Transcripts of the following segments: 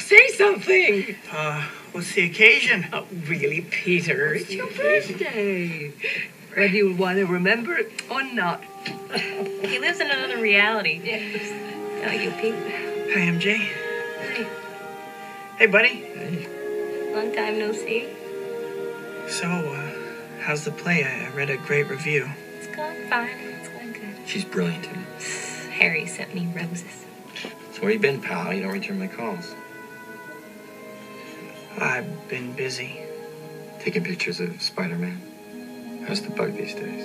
say something. What's the occasion? Oh, really, Peter? It's your birthday. Whether you want to remember it or not. He lives in another reality. Yes. Don't you, Pete? Hi, MJ. Hi. Hey, buddy. Hey. Long time no see. So, how's the play? I read a great review. It's going fine. It's going good. She's brilliant. Harry sent me roses. So where you been, pal? You don't return my calls. I've been busy. Taking pictures of Spider-Man. How's the bug these days?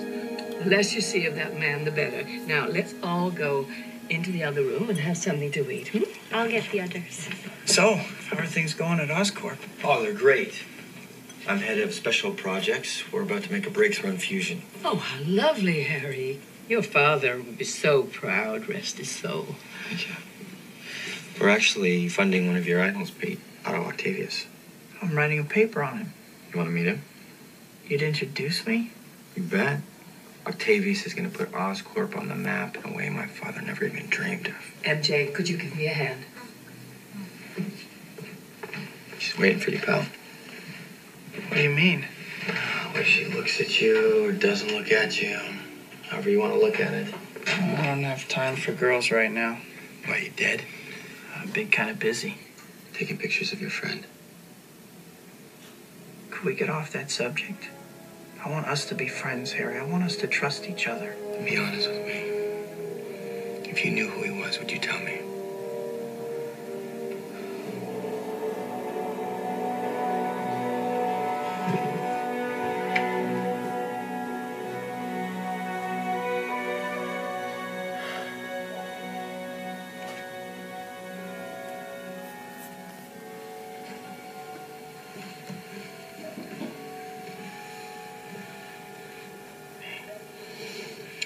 The less you see of that man, the better. Now, let's all go into the other room and have something to eat. I'll get the others. So, how are things going at Oscorp? Oh, they're great. I'm head of special projects. We're about to make a breakthrough in fusion. Oh, how lovely, Harry. Your father would be so proud, rest his soul. Thank you. We're actually funding one of your idols, Pete, Otto Octavius. I'm writing a paper on him. You want to meet him? You'd introduce me? You bet. Octavius is going to put Oscorp on the map in a way my father never even dreamed of. MJ, could you give me a hand? She's waiting for you, pal. What do you mean? Whether she looks at you or doesn't look at you, however you want to look at it. I don't have time for girls right now. Why, you dead? I've been kind of busy. Taking pictures of your friend. Could we get off that subject? I want us to be friends, Harry. I want us to trust each other. Be honest with me. If you knew who he was, would you tell me?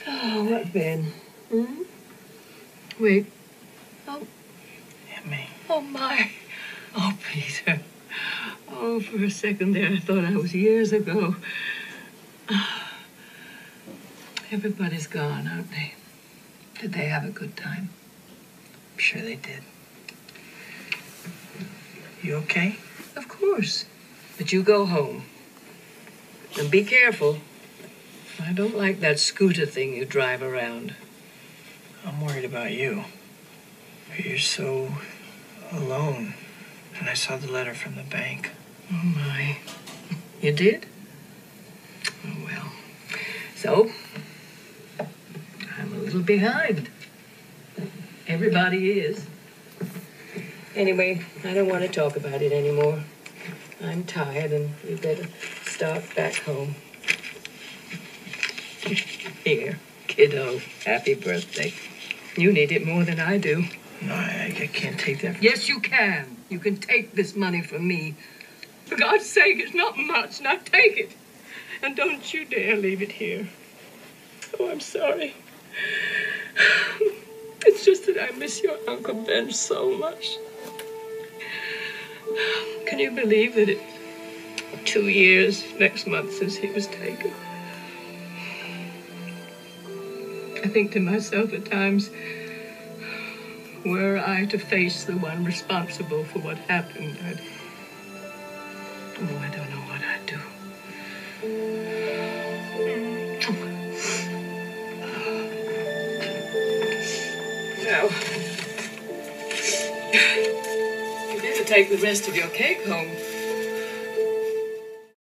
Oh, what then? Wait. Oh. Hit me. Oh, my. Oh, Peter. Oh, for a second there, I thought I was years ago. Everybody's gone, aren't they? Did they have a good time? I'm sure they did. You okay? Of course. But you go home. And be careful. I don't like that scooter thing you drive around. I'm worried about you. You're so alone. And I saw the letter from the bank. Oh, my. You did? Oh, well. So, I'm a little behind. Everybody is. Anyway, I don't want to talk about it anymore. I'm tired, and we better start back home. Here, kiddo, happy birthday. You need it more than I do. No, I can't take that. Yes, you can. You can take this money from me. For God's sake, it's not much. Now take it. And don't you dare leave it here. Oh, I'm sorry. It's just that I miss your Uncle Ben so much. Can you believe that it's 2 years next month since he was taken? I think to myself at times, were I to face the one responsible for what happened, I don't know what I'd do. Now, you better take the rest of your cake home.